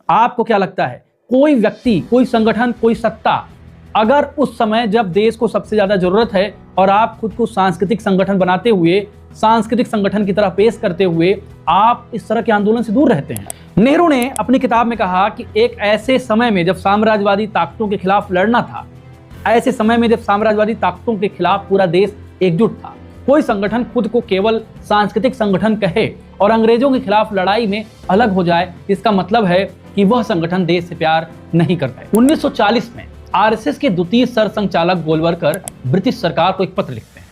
आपको क्या लगता है, कोई व्यक्ति, कोई संगठन, कोई सत्ता अगर उस समय जब देश को सबसे ज्यादा जरूरत है और आप खुद को सांस्कृतिक संगठन बनाते हुए, सांस्कृतिक संगठन की तरह पेश करते हुए आप इस तरह के आंदोलन से दूर रहते हैं? नेहरू ने अपनी किताब में कहा कि एक ऐसे समय में जब साम्राज्यवादी ताकतों के खिलाफ लड़ना था, ऐसे समय में जब साम्राज्यवादी ताकतों के खिलाफ पूरा देश एकजुट था, कोई संगठन खुद को केवल सांस्कृतिक संगठन कहे और अंग्रेजों के खिलाफ लड़ाई में अलग हो जाए, इसका मतलब है कि वह संगठन देश से प्यार नहीं करता है। 1940 में आरएसएस के द्वितीय सरसंघचालक गोलवलकर ब्रिटिश सरकार को एक पत्र लिखते हैं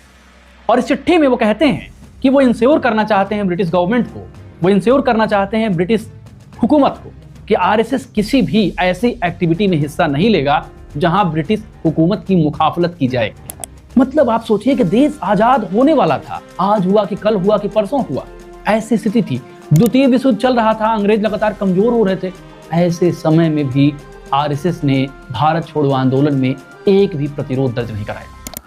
और इस चिट्ठी में वो कहते हैं कि वो इंश्योर करना चाहते हैं ब्रिटिश गवर्नमेंट को, वो इंश्योर करना चाहते हैं ब्रिटिश हुकूमत को कि आरएसएस किसी भी ऐसी एक्टिविटी में हिस्सा नहीं लेगा जहां ब्रिटिश हुकूमत की मुखाफलत की जाए। मतलब आप सोचिए कि देश आजाद होने वाला था, आज हुआ कि कल हुआ कि परसों हुआ, ऐसी स्थिति थी। द्वितीय विश्व युद्ध चल रहा था, अंग्रेज लगातार कमजोर हो रहे थे। ऐसे समय में भी आरएसएस ने भारत छोड़ो आंदोलन में एक भी प्रतिरोध दर्ज नहीं कराया।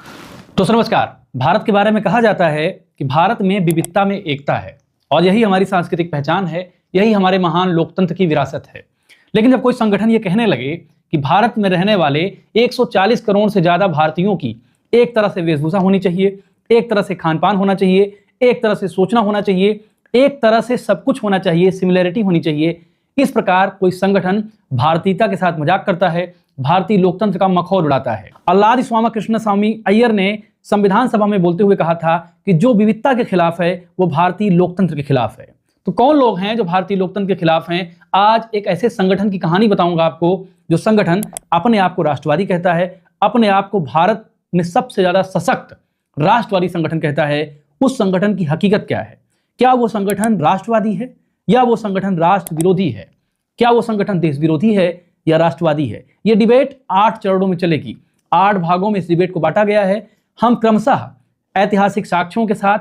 तो नमस्कार, भारत के बारे में कहा जाता है कि भारत में विविधता में एकता है और यही हमारी सांस्कृतिक पहचान है, यही हमारे महान लोकतंत्र की विरासत है। लेकिन जब कोई संगठन ये कहने लगे कि भारत में रहने वाले 140 करोड़ से ज्यादा भारतीयों की एक तरह से वेशभूषा होनी चाहिए, एक तरह से खान पान होना चाहिए, एक तरह से सोचना होना चाहिए, एक तरह से सब कुछ होना चाहिए, सिमिलरिटी होनी चाहिए, इस प्रकार कोई संगठन भारतीयता के साथ मजाक करता है, भारतीय लोकतंत्र का मखौल उड़ाता है। अल्लादी स्वामी कृष्णस्वामी अय्यर ने संविधान सभा में बोलते हुए कहा था कि जो विविधता के खिलाफ है वो भारतीय लोकतंत्र के खिलाफ है। तो कौन लोग हैं जो भारतीय लोकतंत्र के खिलाफ हैं? आज एक ऐसे संगठन की कहानी बताऊंगा आपको, जो संगठन अपने आप को राष्ट्रवादी कहता है, अपने आप को भारत में सबसे ज्यादा सशक्त राष्ट्रवादी संगठन कहता है। उस संगठन की हकीकत क्या है? क्या वो संगठन राष्ट्रवादी है या वो संगठन राष्ट्र विरोधी है? क्या वो संगठन देश विरोधी है या राष्ट्रवादी है? ये डिबेट 8 चरणों में चलेगी, 8 भागों में इस डिबेट को बांटा गया है। हम क्रमशः ऐतिहासिक साक्ष्यों के साथ,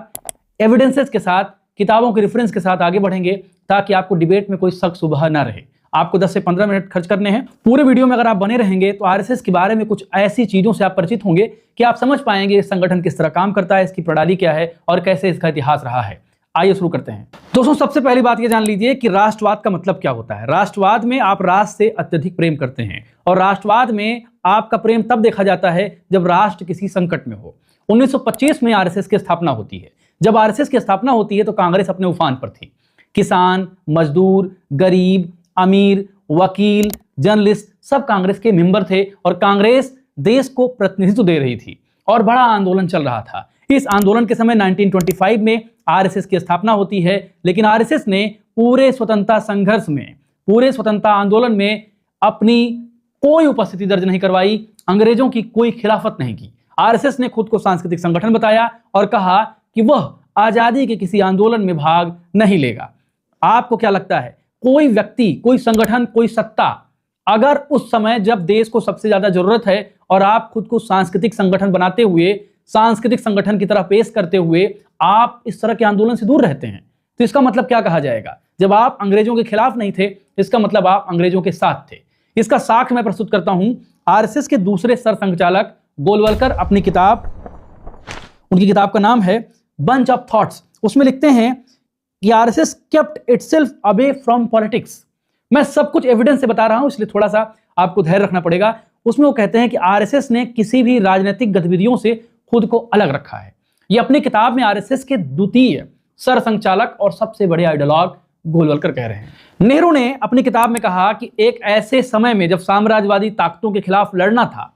एविडेंसेस के साथ, किताबों के रेफरेंस के साथ आगे बढ़ेंगे ताकि आपको डिबेट में कोई शक शुबह ना रहे। आपको 10 से 15 मिनट खर्च करने हैं। पूरे वीडियो में अगर आप बने रहेंगे तो आरएसएस के बारे में कुछ ऐसी चीजों से आप परिचित होंगे कि आप समझ पाएंगे इस संगठन किस तरह काम करता है, इसकी प्रणाली क्या है और कैसे इसका इतिहास रहा है। आइए शुरू करते हैं। दोस्तों, सबसे पहली बात ये जान लीजिए कि राष्ट्रवाद का मतलब क्या होता है। राष्ट्रवाद में आप राष्ट्र से अत्यधिक प्रेम करते हैं और राष्ट्रवाद में आपका प्रेम तब देखा जाता है जब राष्ट्र किसी संकट में हो। 1925 में आरएसएस की स्थापना होती है। जब आरएसएस की स्थापना होती है तो कांग्रेस अपने उफान पर थी। किसान, मजदूर, गरीब, अमीर, वकील, जर्नलिस्ट सब कांग्रेस के मेंबर थे और कांग्रेस देश को प्रतिनिधित्व दे रही थी और बड़ा आंदोलन चल रहा था। इस आंदोलन के समय 1925 में आरएसएस की स्थापना होती है, लेकिन आरएसएस ने पूरे स्वतंत्रता संघर्ष में, पूरे स्वतंत्रता आंदोलन में अपनी कोई उपस्थिति दर्ज नहीं करवाई, अंग्रेजों की कोई खिलाफत नहीं की। आरएसएस ने खुद को सांस्कृतिक संगठन बताया और कहा कि वह आजादी के किसी आंदोलन में भाग नहीं लेगा। आपको क्या लगता है, कोई व्यक्ति, कोई संगठन, कोई सत्ता अगर उस समय जब देश को सबसे ज्यादा जरूरत है और आप खुद को सांस्कृतिक संगठन बनाते हुए, सांस्कृतिक संगठन की तरह पेश करते हुए आप इस तरह के आंदोलन से दूर रहते हैं, तो इसका मतलब क्या कहा जाएगा? जब आप अंग्रेजों के खिलाफ नहीं थे, इसका मतलब आप अंग्रेजों के साथ थे। इसका साक्ष्य मैं प्रस्तुत करता हूं। आरएसएस के दूसरे सरसंघचालक गोलवलकर अपनी किताब, उनकी किताब का नाम है बंच ऑफ थॉट्स, उसमें लिखते हैं कि RSS kept itself away from politics. मैं सब कुछ एविडेंस से बता रहा हूं, इसलिए थोड़ा सा आपको धैर्य रखना पड़ेगा। उसमें वो कहते हैं कि आरएसएस ने किसी भी राजनीतिक गतिविधियों से खुद को अलग रखा है। ये अपनी किताब में आरएसएस के द्वितीय सरसंघचालक और सबसे बड़े आइडियोलॉग गोलवलकर कह रहे हैं। नेहरू ने अपनी किताब में कहा कि एक ऐसे समय में जब साम्राज्यवादी ताकतों के खिलाफ लड़ना था,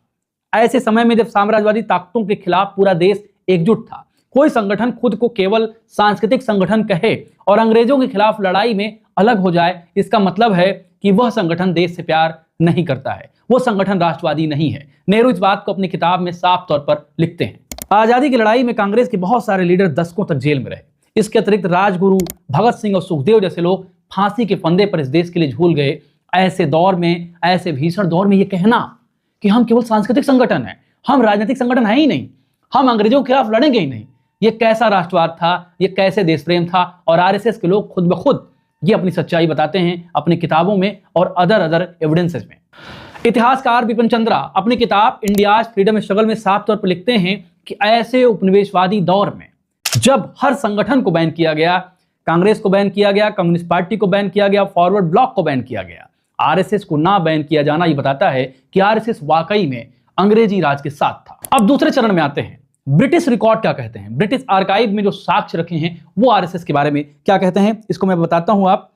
ऐसे समय में जब साम्राज्यवादी ताकतों के खिलाफ पूरा देश एकजुट था, कोई संगठन खुद को केवल सांस्कृतिक संगठन कहे और अंग्रेजों के खिलाफ लड़ाई में अलग हो जाए, इसका मतलब है कि वह संगठन देश से प्यार नहीं करता है, वो संगठन राष्ट्रवादी नहीं है। नेहरू इस बात को अपनी किताब में साफ तौर पर लिखते हैं। आजादी की लड़ाई में कांग्रेस के बहुत सारे लीडर दशकों तक जेल में रहे। इसके अतिरिक्त राजगुरु, भगत सिंह और सुखदेव जैसे लोग फांसी के फंदे पर इस देश के लिए झूल गए। ऐसे दौर में, ऐसे भीषण दौर में ये कहना कि हम केवल सांस्कृतिक संगठन है, हम राजनीतिक संगठन है ही नहीं, हम अंग्रेजों के खिलाफ लड़ेंगे ही नहीं, ये कैसा राष्ट्रवाद था, ये कैसे देश प्रेम था। और आरएसएस के लोग खुद ब खुद ये अपनी सच्चाई बताते हैं अपनी किताबों में और अदर एविडेंसेस में। इतिहासकार बिपिन चंद्रा अपनी किताब इंडियाज फ्रीडम स्ट्रगल में साफ तौर पर लिखते हैं कि ऐसे उपनिवेशवादी दौर में जब हर संगठन को बैन किया गया, कांग्रेस को बैन किया गया, कम्युनिस्ट पार्टी को बैन किया गया, फॉरवर्ड ब्लॉक को बैन किया गया, आरएसएस को ना बैन किया जाना ये बताता है कि आरएसएस वाकई में अंग्रेजी राज के साथ था। अब दूसरे चरण में आते हैं, ब्रिटिश रिकॉर्ड क्या कहते हैं, ब्रिटिश आर्काइव में जो साक्ष्य रखे हैं वो आरएसएस के बारे में क्या कहते हैं, इसको मैं बताता हूं। आप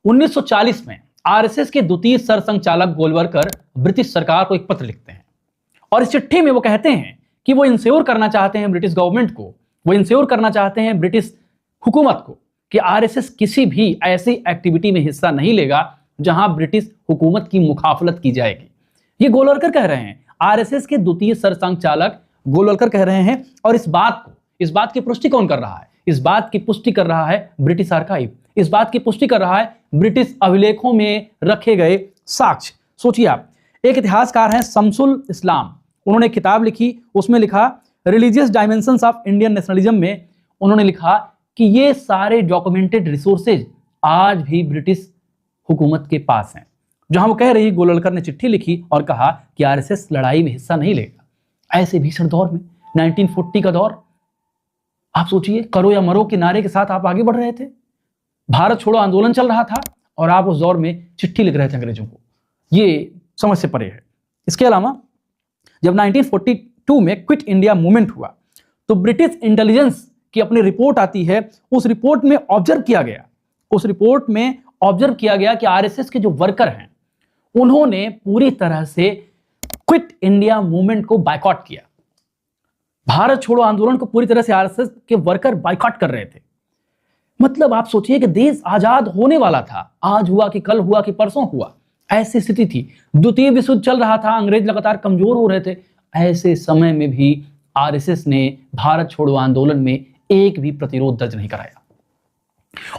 1940 में आरएसएस के द्वितीय सरसंघचालक गोलवलकर ब्रिटिश सरकार को एक पत्र लिखते हैं और इस चिट्ठी में वो कहते हैं कि वो इंश्योर करना चाहते हैं ब्रिटिश गवर्नमेंट को, वो इंश्योर करना चाहते हैं ब्रिटिश हुकूमत को कि आरएसएस किसी भी ऐसी एक्टिविटी में हिस्सा नहीं लेगा जहां ब्रिटिश हुकूमत की मुखाफलत की जाएगी। ये गोलवलकर कह रहे हैं, आरएसएस के द्वितीय सरसंघचालक गोलवलकर कह रहे हैं। और इस बात की पुष्टि कौन कर रहा है? इस बात की पुष्टि कर रहा है ब्रिटिश आर्काइव, इस बात की पुष्टि कर रहा है ब्रिटिश अभिलेखों में रखे गए साक्ष्य। सोचिए आप, एक इतिहासकार हैं शमसुल इस्लाम, उन्होंने किताब लिखी, उसमें लिखा religious dimensions of Indian nationalism में उन्होंने लिखा कि ये सारे डॉक्यूमेंटेड रिसोर्सेज आज भी ब्रिटिश हुकूमत के पास हैं। जहां वो कह रही, गोलवलकर ने चिट्ठी लिखी और कहा कि आरएसएस लड़ाई में हिस्सा नहीं लेगा। ऐसे भीषण दौर में 1940 का दौर, आप सोचिए, करो या मरो के नारे के साथ आप आगे बढ़ रहे थे, भारत छोड़ो आंदोलन चल रहा था और आप उस दौर में चिट्ठी लिख रहे थे अंग्रेजों को। ये समझ से परे है। इसके अलावा जब 1942 में क्विट इंडिया मूवमेंट हुआ तो ब्रिटिश इंटेलिजेंस की अपनी रिपोर्ट आती है, उस रिपोर्ट में ऑब्जर्व किया गया कि आरएसएस के जो वर्कर हैं उन्होंने पूरी तरह से क्विट इंडिया मूवमेंट को बायकॉट किया। भारत छोड़ो आंदोलन को पूरी तरह से आरएसएस के वर्कर बायकॉट कर रहे थे। मतलब आप सोचिए कि देश आजाद होने वाला था, आज हुआ कि कल हुआ कि परसों हुआ, ऐसी स्थिति थी। द्वितीय विश्व युद्ध चल रहा था, अंग्रेज लगातार कमजोर हो रहे थे। ऐसे समय में भी आरएसएस ने भारत छोड़ो आंदोलन में एक भी प्रतिरोध दर्ज नहीं कराया।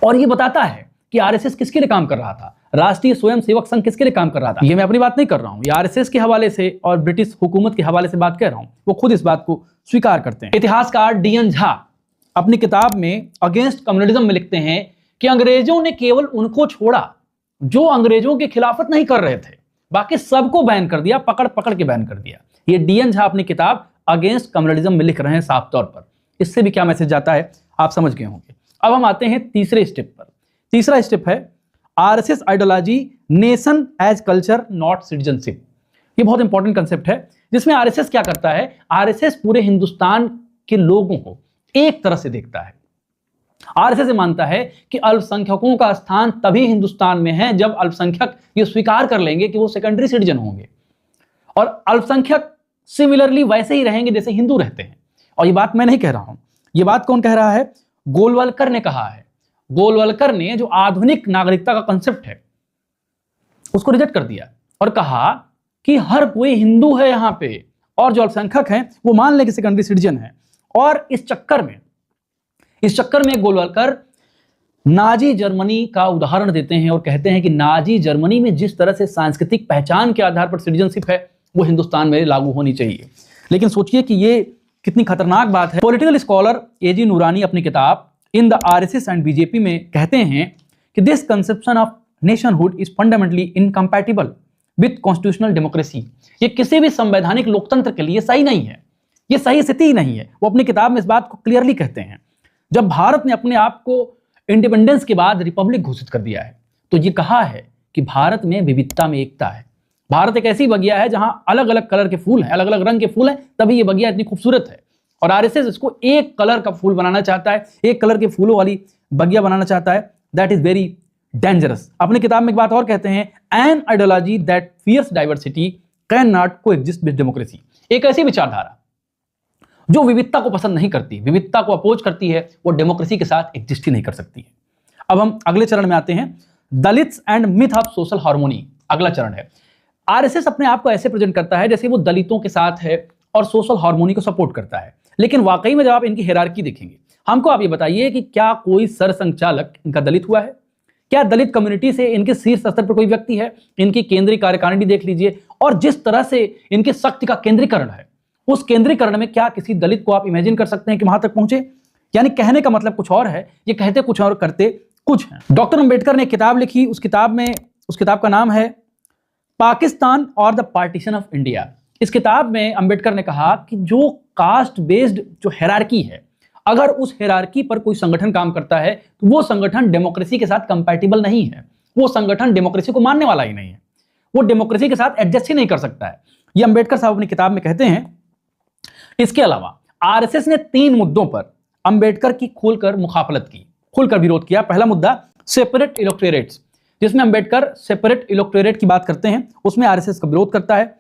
और ये बताता है कि आरएसएस किसके लिए काम कर रहा था, राष्ट्रीय स्वयंसेवक संघ किसके लिए काम कर रहा था। ये मैं अपनी बात नहीं कर रहा हूं, ये आरएसएस के हवाले से और ब्रिटिश हुकूमत के हवाले से बात कर रहा हूं, वो खुद इस बात को स्वीकार करते हैं। इतिहासकार डीएन झा अपनी किताब में अगेंस्ट कम्युनिज्म में लिखते हैं कि अंग्रेजों ने केवल उनको छोड़ा जो अंग्रेजों की खिलाफत नहीं कर रहे थे, बाकी सबको बैन कर दिया, पकड़ पकड़ के बैन कर दिया। ये डीएन झा अपनी किताब अगेंस्ट कम्युनिज्म में लिख रहे हैं साफ तौर पर। इससे भी क्या मैसेज जाता है आप समझ गए होंगे। अब हम आते हैं तीसरे स्टेप पर। तीसरा स्टेप है RSS ideology nation as culture not citizenship. ये बहुत इंपॉर्टेंट कंसेप्ट है जिसमें आरएसएस क्या करता है, आरएसएस पूरे हिंदुस्तान के लोगों को एक तरह से देखता है। आरएसएस मानता है कि अल्पसंख्यकों का स्थान तभी हिंदुस्तान में है जब अल्पसंख्यक ये स्वीकार कर लेंगे कि वो सेकेंडरी सिटीजन होंगे, और अल्पसंख्यक सिमिलरली वैसे ही रहेंगे जैसे हिंदू रहते हैं। और ये बात मैं नहीं कह रहा हूं, ये बात कौन कह रहा है, गोलवलकर ने कहा है। गोलवलकर ने जो आधुनिक नागरिकता का कंसेप्ट है उसको रिजेक्ट कर दिया और कहा कि हर कोई हिंदू है यहां पे, और जो अल्पसंख्यक हैं वो मान लें कि सेकेंडरी सिटीजन है। और इस चक्कर में गोलवलकर नाजी जर्मनी का उदाहरण देते हैं और कहते हैं कि नाजी जर्मनी में जिस तरह से सांस्कृतिक पहचान के आधार पर सिटीजनशिप है वो हिंदुस्तान में लागू होनी चाहिए। लेकिन सोचिए कि ये कितनी खतरनाक बात है। पॉलिटिकल स्कॉलर एजी नूरानी अपनी किताब in the RSS and BJP में कहते हैं कि this conception of nationhood is fundamentally incompatible with constitutional democracy. ये किसी भी संवैधानिक लोकतंत्र के लिए सही नहीं है, ये सही स्थिति ही नहीं है। वो अपनी किताब में इस बात को क्लियरली कहते हैं। जब भारत ने अपने आप को इंडिपेंडेंस के बाद रिपब्लिक घोषित कर दिया है तो ये कहा है कि भारत में विविधता में एकता है। भारत एक ऐसी बगिया है जहां अलग अलग कलर के फूल हैं, अलग अलग रंग के फूल हैं, तभी ये बगिया इतनी खूबसूरत है। और आरएसएस इसको एक कलर का फूल बनाना चाहता है, एक कलर के फूलों वाली बगिया बनाना चाहता है। That is very dangerous. अपनी किताब में एक बात और कहते हैं, an ideology that fears diversity can not coexist with democracy. एक ऐसी विचारधारा जो विविधता को पसंद नहीं करती, विविधता को अपोज करती है, वो डेमोक्रेसी के साथ एग्जिस्ट ही नहीं कर सकती है। अब हम अगले चरण में आते हैं, Dalits and myth of social harmony. अगला चरण है, आरएसएस अपने आप को ऐसे प्रेजेंट करता है जैसे वो दलितों के साथ है और सोशल हार्मोनी को सपोर्ट करता है। लेकिन वाकई में जब आप इनकी हायरार्की देखेंगे, हमको आप ये बताइए कि क्या कोई सरसंघचालक इनका दलित हुआ है? क्या दलित कम्युनिटी से इनके शीर्ष स्तर पर कोई व्यक्ति है? इनकी केंद्रीय कार्यकारिणी देख लीजिए, और जिस तरह से इनकी शक्ति का केंद्रीकरण है, उस केंद्रीकरण में क्या किसी दलित को आप इमेजिन कर सकते हैं कि वहां तक पहुंचे? यानी कहने का मतलब कुछ और है, ये कहते कुछ और करते कुछ हैं। डॉक्टर अंबेडकर ने एक किताब लिखी, उस किताब का नाम है पाकिस्तान और द पार्टीशन ऑफ इंडिया। इस किताब में अंबेडकर ने कहा कि जो कास्ट बेस्ड जो हायरार्की है, अगर उस हायरार्की पर कोई संगठन काम करता है तो वो संगठन डेमोक्रेसी के साथ कंपैटिबल नहीं है। वो संगठन डेमोक्रेसी को मानने वाला ही नहीं है, वो डेमोक्रेसी के साथ एडजस्ट ही नहीं कर सकता है। ये अंबेडकर साहब अपनी किताब में कहते हैं। इसके अलावा आरएसएस ने 3 मुद्दों पर अंबेडकर की खुलकर मुखाफलत की, खुलकर विरोध किया। पहला मुद्दा सेपरेट इलेक्टोरेट्स, जिसमें अंबेडकर सेपरेट इलेक्टोरेट की बात करते हैं, उसमें आरएसएस का विरोध करता है।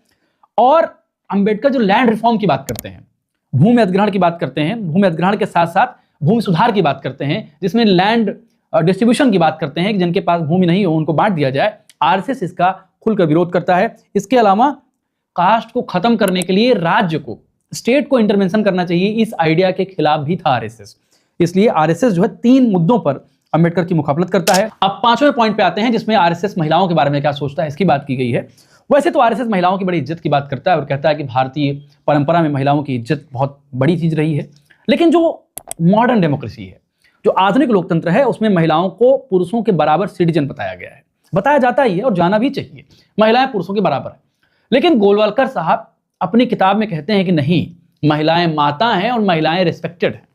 और अंबेडकर जो लैंड रिफॉर्म की बात करते हैं, भूमि अधिग्रहण की बात करते हैं, भूमि अधिग्रहण के साथ साथ भूमि सुधार की बात करते हैं, जिसमें लैंड डिस्ट्रीब्यूशन की बात करते हैं कि जिनके पास भूमि नहीं हो उनको बांट दिया जाए, आरएसएस इसका खुलकर विरोध करता है। इसके अलावा कास्ट को खत्म करने के लिए राज्य को, स्टेट को इंटरवेंशन करना चाहिए, इस आइडिया के खिलाफ भी था आरएसएस। इसलिए आरएसएस जो है 3 मुद्दों पर अंबेडकर की मुखाफलत करता है। अब 5वें पॉइंट पे आते हैं, जिसमें आरएसएस महिलाओं के बारे में क्या सोचता है, इसकी बात की गई है। वैसे तो आरएसएस महिलाओं की बड़ी इज्जत की बात करता है और कहता है कि भारतीय परंपरा में महिलाओं की इज्जत बहुत बड़ी चीज रही है। लेकिन जो मॉडर्न डेमोक्रेसी है, जो आधुनिक लोकतंत्र है, उसमें महिलाओं को पुरुषों के बराबर सिटीजन बताया गया है, बताया जाता ही है और जाना भी चाहिए। महिलाएं पुरुषों के बराबर है। लेकिन गोलवलकर साहब अपनी किताब में कहते हैं कि नहीं, महिलाएं माता हैं और महिलाएं रिस्पेक्टेड हैं।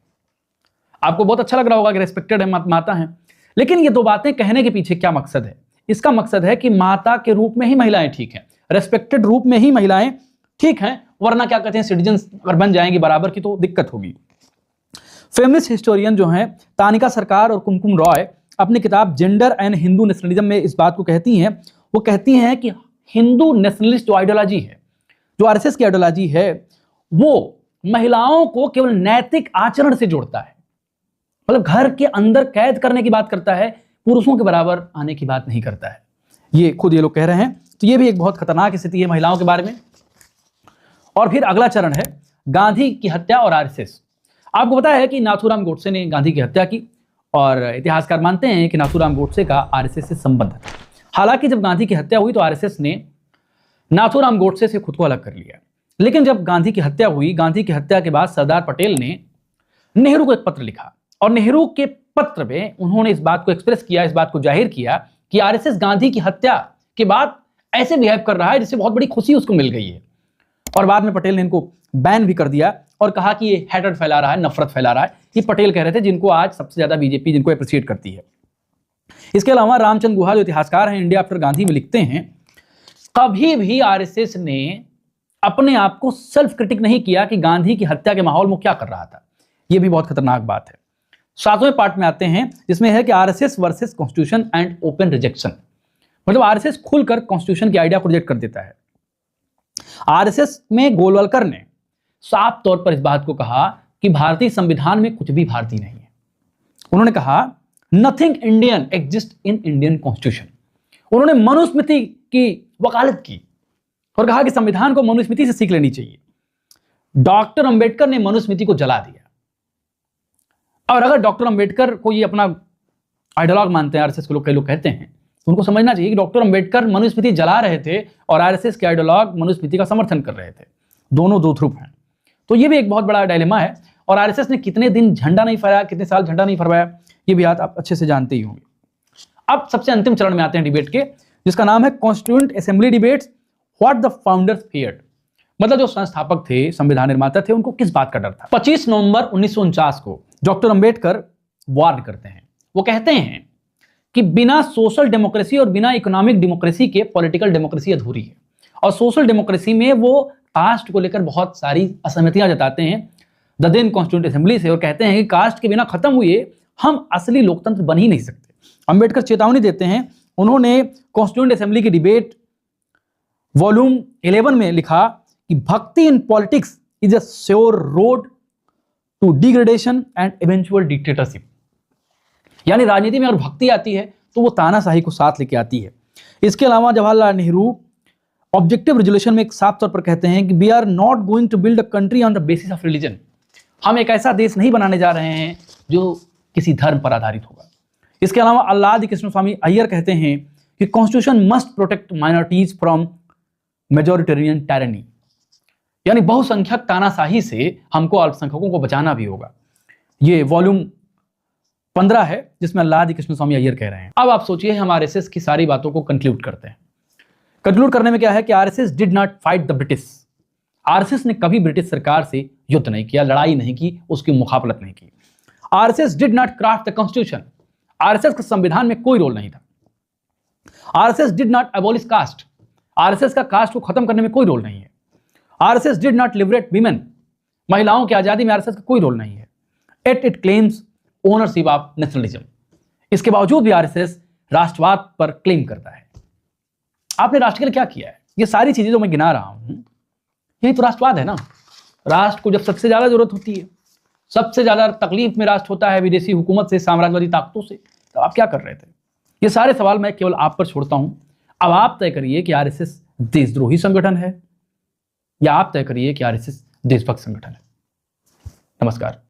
आपको बहुत अच्छा लग रहा होगा कि रिस्पेक्टेड है, माता हैं, लेकिन ये 2 बातें कहने के पीछे क्या मकसद है? इसका मकसद है कि माता के रूप में ही महिलाएं ठीक हैं, रेस्पेक्टेड रूप में ही महिलाएं ठीक हैं, वरना क्या कहते हैं, सिटीजन अगर बन जाएंगी बराबर की तो दिक्कत होगी। फेमिनिस्ट हिस्टोरियन जो हैं तानिका सरकार और कुमकुम रॉय अपनी किताब जेंडर एंड हिंदू नेशनलिज्म में इस बात को कहती हैं। वो कहती हैं कि हिंदू नेशनलिस्ट जो आइडियोलॉजी है, जो आरएसएस की आइडियोलॉजी है, वो महिलाओं को केवल नैतिक आचरण से जोड़ता है, मतलब घर के अंदर कैद करने की बात करता है, पुरुषों के बराबर आने की बात नहीं करता है। ये खुद ये लोग कह रहे हैं। तो ये भी एक बहुत खतरनाक स्थिति है महिलाओं के बारे में। और फिर अगला चरण है गांधी की हत्या और आरएसएस। आपको पता है कि नाथूराम गोडसे ने गांधी की हत्या की और इतिहासकार मानते हैं कि नाथूराम गोडसे का आरएसएस से संबंध है। हालांकि जब गांधी की हत्या हुई तो आरएसएस ने नाथूराम गोडसे से खुद को अलग कर लिया। लेकिन जब गांधी की हत्या हुई, गांधी की हत्या के बाद सरदार पटेल ने नेहरू को एक पत्र लिखा और नेहरू के पत्र में उन्होंने इस बात को एक्सप्रेस किया, इस बात को जाहिर किया कि आरएसएस गांधी की हत्या के बाद ऐसे बिहेव कर रहा है जिससे बहुत बड़ी खुशी उसको मिल गई है। और बाद में पटेल ने इनको बैन भी कर दिया और कहा कि ये हेटर्ड फैला रहा है, नफरत फैला रहा है। ये पटेल कह रहे थे, जिनको आज सबसे ज्यादा बीजेपी जिनको अप्रिशिएट करती है। इसके अलावा रामचंद्र गुहा जो इतिहासकार हैं, इंडिया आफ्टर गांधी में लिखते हैं, कभी भी आरएसएस ने अपने आप को सेल्फ क्रिटिक नहीं किया कि गांधी की हत्या के माहौल में क्या कर रहा था। यह भी बहुत खतरनाक बात है। 7वें पार्ट में आते हैं, जिसमें है कि RSS versus constitution and open rejection. मतलब आरएसएस खुलकर कॉन्स्टिट्यूशन की आइडिया को रिजेक्ट कर देता है। आरएसएस में गोलवलकर ने साफ तौर पर इस बात को कहा कि भारतीय संविधान में कुछ भी भारतीय नहीं है। उन्होंने कहा nothing Indian exist in Indian constitution. उन्होंने मनुस्मृति की वकालत की और कहा कि संविधान को मनुस्मृति से सीख लेनी चाहिए। डॉक्टर अंबेडकर ने मनुस्मृति को जला दिया। और अगर डॉक्टर अंबेडकर को ये अपना आइडियोलॉग मानते हैं, आरएसएस के लोग, कई लोग कहते हैं, तो उनको समझना चाहिए कि डॉक्टर अंबेडकर मनुस्मृति जला रहे थे और आरएसएस के आइडियोलॉग मनुस्मृति का समर्थन कर रहे थे। दोनों दो ध्रुव हैं। तो ये भी एक बहुत बड़ा डायलेमा है। और आरएसएस ने कितने दिन झंडा नहीं फहराया, कितने साल झंडा नहीं फहराया, ये भी आप अच्छे से जानते ही होंगे। अब सबसे अंतिम चरण में आते हैं डिबेट के, जिसका नाम है constituent assembly debates, what the founders feared. मतलब जो संस्थापक थे, संविधान निर्माता थे, उनको किस बात का डर था। 25 नवंबर 1949 को डॉक्टर अंबेडकर वार्न करते हैं। वो कहते हैं कि बिना सोशल डेमोक्रेसी और बिना इकोनॉमिक डेमोक्रेसी के पॉलिटिकल डेमोक्रेसी अधूरी है। और सोशल डेमोक्रेसी में वो कास्ट को लेकर बहुत सारी असहमतियां जताते हैं द देन कॉन्स्टिट्यूएंट असेंबली से, और कहते हैं कि कास्ट के बिना खत्म हुए हम असली लोकतंत्र बन ही नहीं सकते। अंबेडकर चेतावनी देते हैं। उन्होंने कॉन्स्टिट्यूएंट असेंबली की डिबेट वॉल्यूम 11 में लिखा कि bhakti in politics is a sure road to degradation and eventual dictatorship. यानी राजनीति में अगर भक्ति आती है तो वो तानाशाही को साथ लेके आती है। इसके अलावा जवाहरलाल नेहरू ऑब्जेक्टिव रेजोल्यूशन में एक साफ तौर पर कहते हैं कि we are not going to build a country on the basis of religion. हम एक ऐसा देश नहीं बनाने जा रहे हैं जो किसी धर्म पर आधारित होगा। इसके अलावा अल्लादी कृष्ण स्वामी अय्यर कहते हैं कि constitution must protect minorities from majoritarian tyranny. यानी बहुसंख्यक तानाशाही से हमको अल्पसंख्यकों को बचाना भी होगा। ये वॉल्यूम 15 है, जिसमें अल्लादी कृष्ण स्वामी अय्यर कह रहे हैं। अब आप सोचिए, हम आरएसएस की सारी बातों को कंक्लूड करते हैं। कंक्लूड करने में क्या है कि RSS did not fight the British. RSS ने कभी ब्रिटिश सरकार से युद्ध नहीं किया, लड़ाई नहीं की, उसकी मुखाफलत नहीं की। RSS did not craft the constitution. RSS के संविधान में कोई रोल नहीं था। RSS did not abolish caste, RSS का कास्ट को खत्म करने में कोई रोल नहीं है। RSS did not liberate women, महिलाओं की आजादी में आरएसएस का कोई रोल नहीं है। It claims ownership of nationalism, इसके बावजूद भी आरएसएस राष्ट्रवाद पर क्लेम करता है। आपने राष्ट्र के लिए क्या किया है? ये सारी चीजें जो मैं गिना रहा हूं, यही तो राष्ट्रवाद है ना। राष्ट्र को जब सबसे ज्यादा जरूरत होती है, सबसे ज्यादा तकलीफ में राष्ट्र होता है विदेशी हुकूमत से, साम्राज्यवादी ताकतों से, तो आप क्या कर रहे थे? ये सारे सवाल मैं केवल आप पर छोड़ता हूं। अब आप तय करिए कि आरएसएस देशद्रोही संगठन है या आप तय करिए कि आरएसएस देशभक्त संगठन है। नमस्कार।